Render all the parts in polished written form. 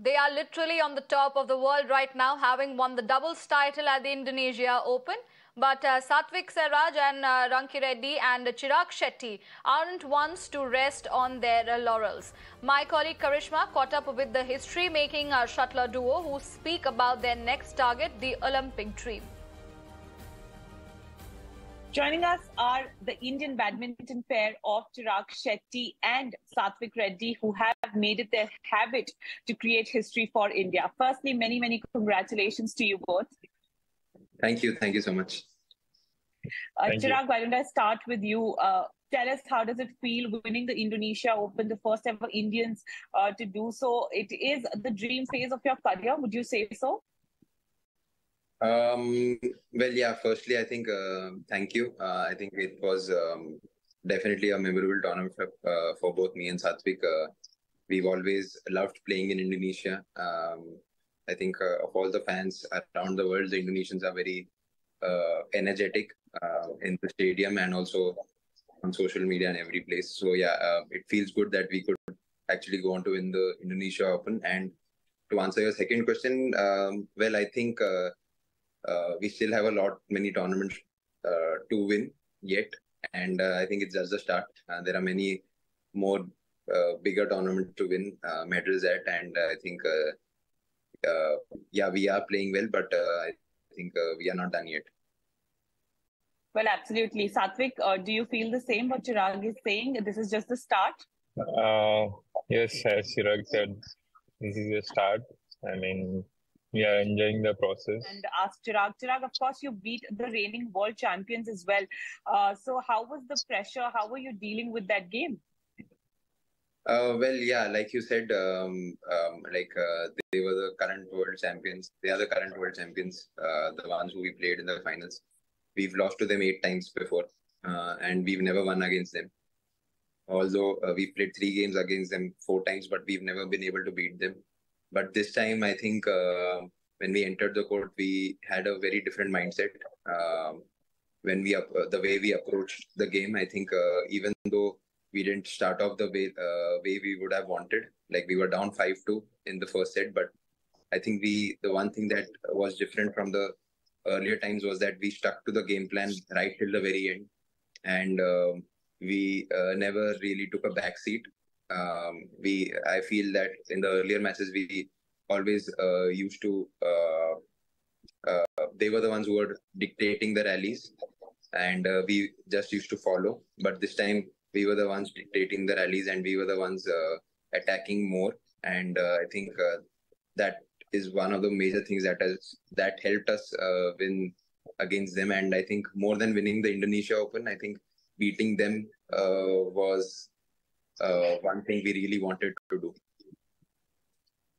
They are literally on the top of the world right now, having won the doubles title at the Indonesia Open. But Satwiksairaj and Rankireddy and Chirag Shetty aren't ones to rest on their laurels. My colleague Karishma caught up with the history-making shuttler duo who speak about their next target, the Olympic dream. Joining us are the Indian badminton pair of Chirag Shetty and Satwik Reddy, who have made it their habit to create history for India. Firstly, many congratulations to you both. Thank you. Thank you so much. Chirag, why don't I start with you? Tell us, how does it feel winning the Indonesia Open, the first ever Indians to do so? It is the dream phase of your career. Would you say so? Well, yeah, firstly, I think, thank you. I think it was definitely a memorable tournament for both me and Satwik. We've always loved playing in Indonesia. I think of all the fans around the world, the Indonesians are very energetic in the stadium and also on social media and every place. So yeah, it feels good that we could actually go on to win the Indonesia Open. And to answer your second question, well, I think we still have many tournaments to win yet, and I think it's just the start. There are many more bigger tournaments to win medals at, and I think yeah, we are playing well, but I think we are not done yet. Well, absolutely. Satwik, do you feel the same what Chirag is saying? This is just the start? Yes, as Chirag said, this is the start. I mean, we are enjoying the process. And ask Chirag. Chirag, of course, you beat the reigning world champions as well. So how was the pressure? How were you dealing with that game? Well, yeah, like you said, they were the current world champions. They are the current world champions, the ones who we played in the finals. We've lost to them 8 times before, and we've never won against them. Although we've played 3 games against them 4 times, but we've never been able to beat them. But this time, I think when we entered the court, we had a very different mindset. When the way we approached the game, I think even though we didn't start off the way we would have wanted, like we were down 5-2 in the first set, but I think the one thing that was different from the earlier times was that we stuck to the game plan right till the very end, and we never really took a back seat. I feel that in the earlier matches we always used to they were the ones who were dictating the rallies, and we just used to follow. But this time we were the ones dictating the rallies, and we were the ones attacking more. And I think that is one of the major things that helped us win against them. And I think more than winning the Indonesia Open, I think beating them was one thing we really wanted to do.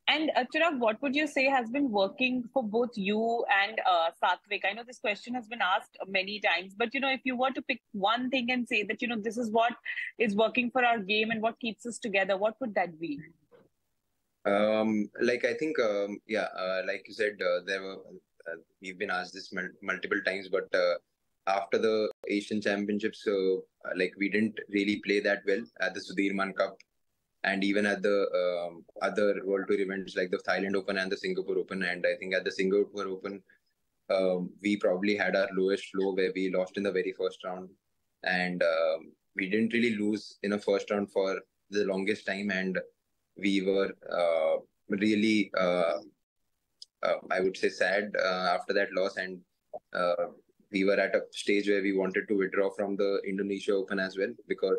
And Chirag, what would you say has been working for both you and Satwik? I know this question has been asked many times, but if you were to pick one thing and say that this is what is working for our game and what keeps us together, what would that be? Like I think like you said, we've been asked this multiple times, but after the Asian Championships, like we didn't really play that well at the Sudirman Cup, and even at the other World Tour events like the Thailand Open and the Singapore Open. And I think at the Singapore Open, we probably had our lowest flow where we lost in the very first round, and we didn't really lose in a first round for the longest time, and we were really, I would say, sad after that loss, and we were at a stage where we wanted to withdraw from the Indonesia Open as well, because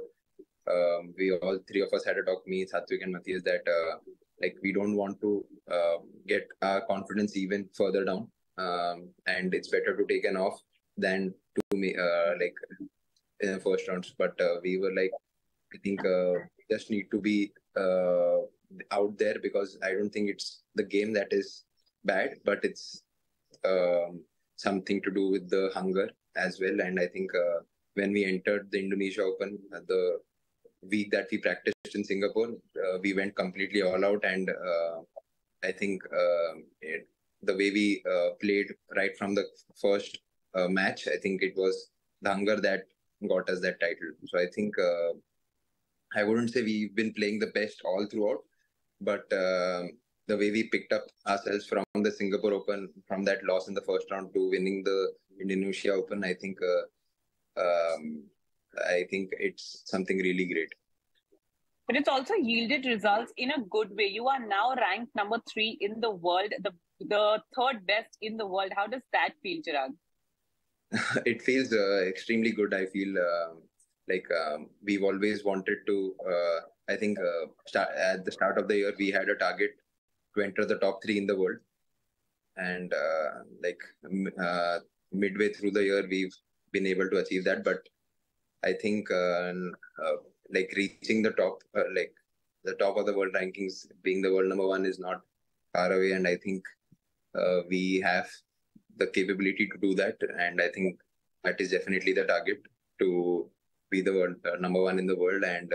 all 3 of us had a talk, me, Satwik and Matthias, that like we don't want to get our confidence even further down, and it's better to take an off than to like in the first rounds. But we were like, I think just need to be out there, because I don't think it's the game that is bad, but it's something to do with the hunger as well. And I think when we entered the Indonesia Open, the week that we practiced in Singapore, we went completely all out, and I think the way we played right from the first match, I think it was the hunger that got us that title. So I think I wouldn't say we've been playing the best all throughout, but the way we picked up ourselves from the Singapore Open, from that loss in the first round to winning the Indonesia Open, I think it's something really great. But it's also yielded results in a good way. You are now ranked number 3 in the world, the third best in the world. How does that feel, Chirag? It feels extremely good. I feel we've always wanted to. At the start of the year, we had a target to enter the top 3 in the world, and midway through the year, we've been able to achieve that. But I think reaching the top, the top of the world rankings, being the world number 1 is not far away, and I think we have the capability to do that, and I think that is definitely the target, to be the world number 1 in the world. And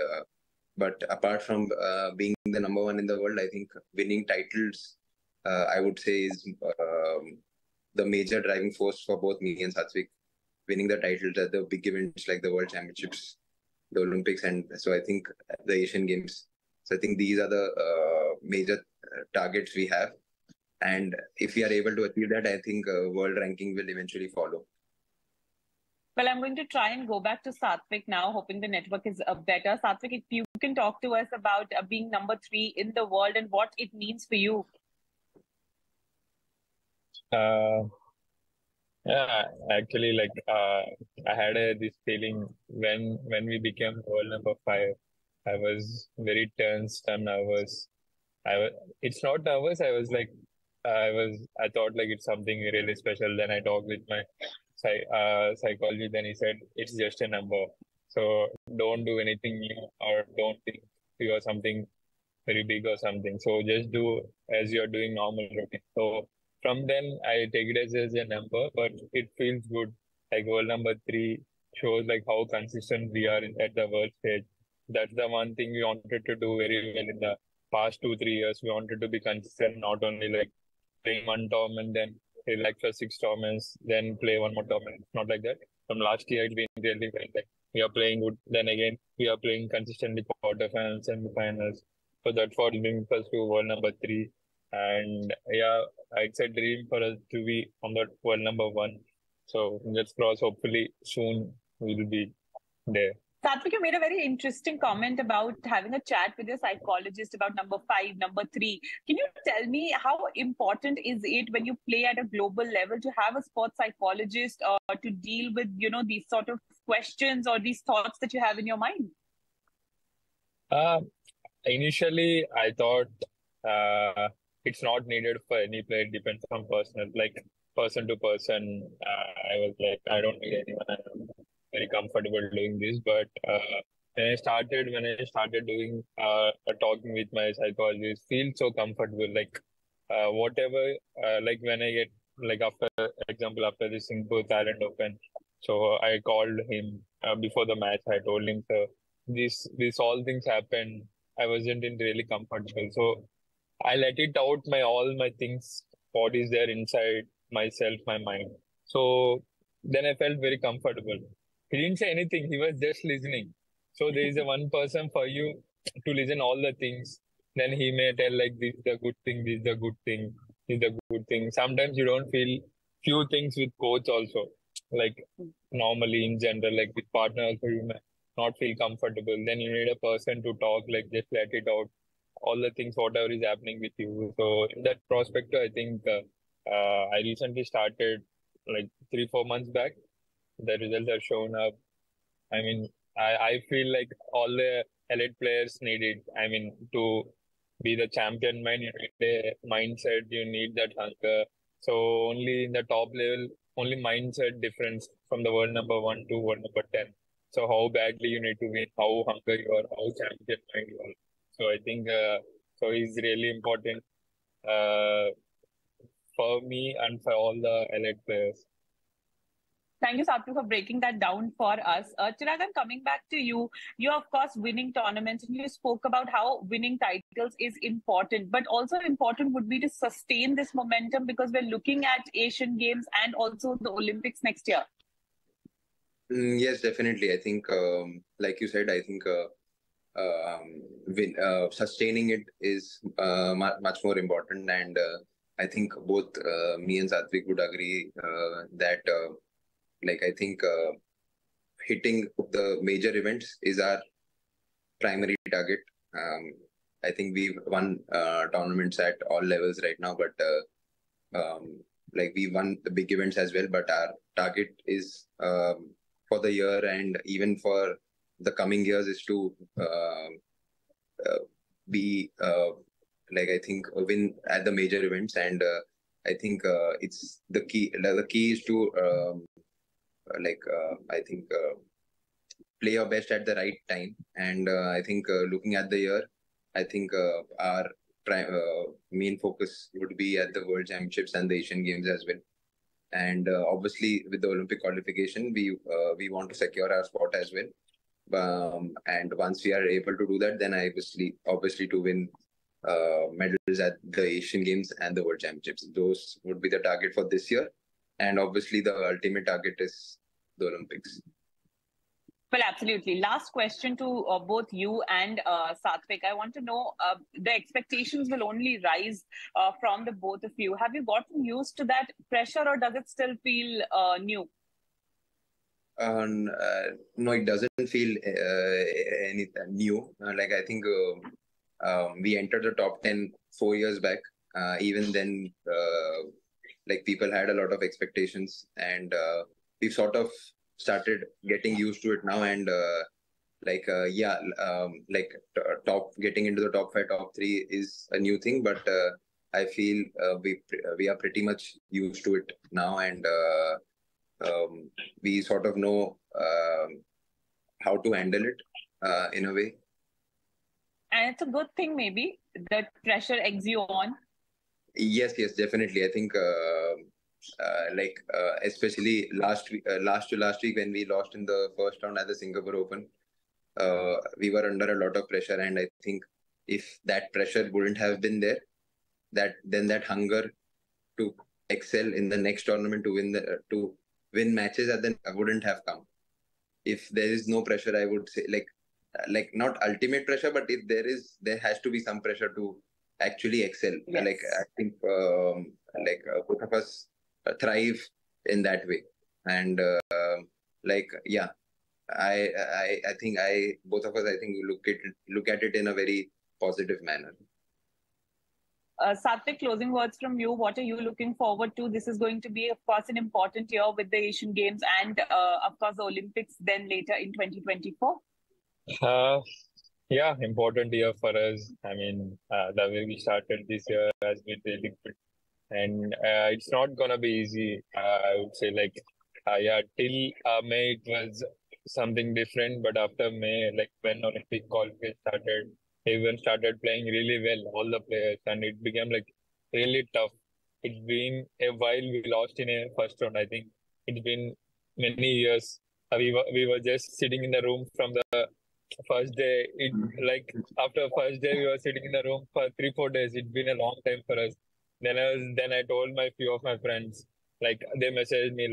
but apart from being the number 1 in the world, I think winning titles, I would say, is the major driving force for both me and Satvik. Winning the titles at the big events like the World Championships, the Olympics, and so I think the Asian Games. So I think these are the major targets we have. And if we are able to achieve that, I think world ranking will eventually follow. Well, I'm going to try and go back to Satvik now, hoping the network is better. Satvik, if you can talk to us about being number 3 in the world and what it means for you. Yeah, actually, I had this feeling when we became world number 5. I was very tensed and nervous. It's not nervous. I thought it's something really special. Then I talked with my psychologist. Then he said it's just a number. So don't do anything new, or don't think you are something very big or something. So just do as you are doing normal routine. So from then I take it as a number, but it feels good. World number 3 shows how consistent we are at the world stage. That's the one thing we wanted to do very well in the past 2-3 years. We wanted to be consistent, not only playing one tournament, then relax for 6 tournaments, then play one more tournament. It's not like that. From last year, it's been really well. We are playing good. Then again, we are playing consistently quarterfinals, semi-finals. So that's what brings us to world number 3. And yeah, it's a dream for us to be on that world number 1. So let's cross. Hopefully soon we'll be there. Satvik, you made a very interesting comment about having a chat with your psychologist about number 5, number 3. Can you tell me how important is it when you play at a global level to have a sports psychologist to deal with, these sort of questions or these thoughts that you have in your mind? Initially, I thought it's not needed for any player. It depends on person to person. I was I don't need anyone. I'm very comfortable doing this. But when I started doing talking with my psychologist, feel so comfortable. Whatever, when I get after the Singapore Thailand Open, so I called him before the match. I told him, sir, this all things happened. I wasn't really comfortable, so I let it out, all my things, what is there inside myself, my mind. So then I felt very comfortable. He didn't say anything. He was just listening. So there is a one person for you to listen all the things. Then he may tell this is the good thing, this is the good thing, this is the good thing. Sometimes you don't feel few things with coach also. Normally in general, with partner also you may not feel comfortable. Then you need a person to talk, just let it out. All the things, whatever is happening with you. So in that perspective, I think I recently started 3-4 months back. The results are shown up. I mean, I feel all the elite players need it. I mean, to be the champion, man, you need a mindset, you need that hunger. So only in the top level, only mindset difference from the world number 1 to world number 10. So how badly you need to win, how hungry you are, how champion mind you are. So I think so is really important for me and for all the elite players. Thank you, Sattu, for breaking that down for us. Chirag, I'm coming back to you. You're, of course, winning tournaments, and you spoke about how winning titles is important. But also important would be to sustain this momentum, because we're looking at Asian Games and also the Olympics next year. Yes, definitely. I think, like you said, I think sustaining it is much more important. And I think both me and Satvik would agree that I think hitting the major events is our primary target. I think we've won tournaments at all levels right now, but we won the big events as well. But our target is for the year and even for the coming years is to be I think win at the major events. And I think it's the key. The key is to I think play your best at the right time. And I think looking at the year, I think our main focus would be at the World Championships and the Asian Games as well. And obviously, with the Olympic qualification, we want to secure our spot as well. And once we are able to do that, then obviously to win medals at the Asian Games and the World Championships. Those would be the target for this year. And obviously, the ultimate target is the Olympics. Well, absolutely. Last question to both you and Satvik. I want to know, the expectations will only rise from the both of you. Have you gotten used to that pressure, or does it still feel new? No, it doesn't feel anything new. I think we entered the top 10 4 years back. Even then, people had a lot of expectations, and we've sort of started getting used to it now. And getting into the top 5, top 3 is a new thing, but I feel we are pretty much used to it now. And we sort of know how to handle it in a way. And it's a good thing, maybe, that pressure eggs you on. Yes, definitely. I think especially last week when we lost in the first round at the Singapore Open, we were under a lot of pressure. And I think if that pressure wouldn't have been there, then that hunger to excel in the next tournament, to win matches wouldn't have come. If there is no pressure, I would say not ultimate pressure, but if there has to be some pressure to actually excel. Yes. I think both of us thrive in that way. And I think both of us, I think, look at it in a very positive manner. Satvik, closing words from you. What are you looking forward to? This is going to be, of course, an important year with the Asian Games and, of course, the Olympics then later in 2024. Yeah, important year for us. I mean, the way we started this year has been really good. And it's not going to be easy. I would say till May it was something different. But after May, when Olympic qualification started, everyone started playing really well, all the players. And it became really tough. It's been a while we lost in a first round. I think it's been many years. We were just sitting in the room from the first day. After first day, we were sitting in the room for 3-4 days. It's been a long time for us. Then I told few of my friends, they messaged me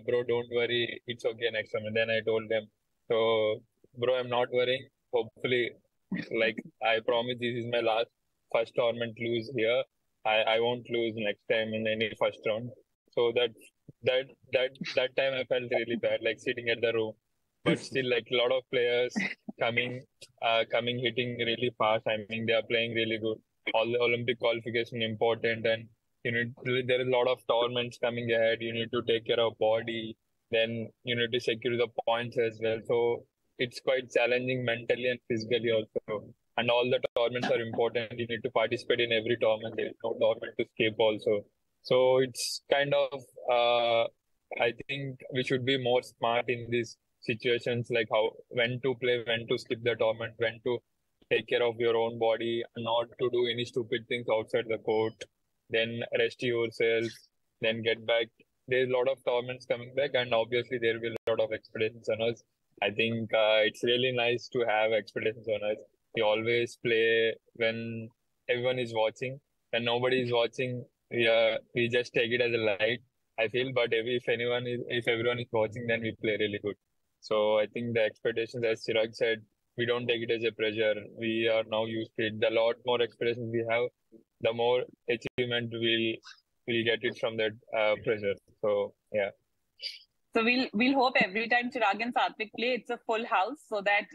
bro, don't worry, it's okay next time. And then I told them, so bro, I'm not worrying. Hopefully, I promise this is my first tournament lose here. I won't lose next time in any first round. So that time I felt really bad, sitting at the room. But still, a lot of players coming, hitting really fast. I mean, they are playing really good. All the Olympic qualification important, and there is a lot of tournaments coming ahead. You need to take care of body, then you need to secure the points as well. So it's quite challenging mentally and physically also. And all the tournaments are important. You need to participate in every tournament. There is no tournament to skip also. So it's kind of, I think we should be more smart in these situations, when to play, when to skip the tournament, when to take care of your own body, not to do any stupid things outside the court, then rest yourself, then get back. There's a lot of tournaments coming back, and obviously there will be a lot of expectations on us. I think it's really nice to have expectations on us. We always play when everyone is watching. When nobody is watching, we just take it as a light, I feel. But if everyone is watching, then we play really good. So I think the expectations, as Chirag said, we don't take it as a pressure. We are now used to it. The lot more experience we have, the more achievement we'll get it from that pressure. So yeah. So we'll hope every time Chirag and Satvik play, it's a full house so that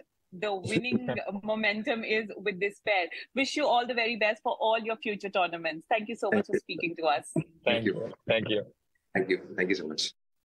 the winning momentum is with this pair. Wish you all the very best for all your future tournaments. Thank you so much for speaking to us. Thank you. Thank you. Thank you. Thank you so much.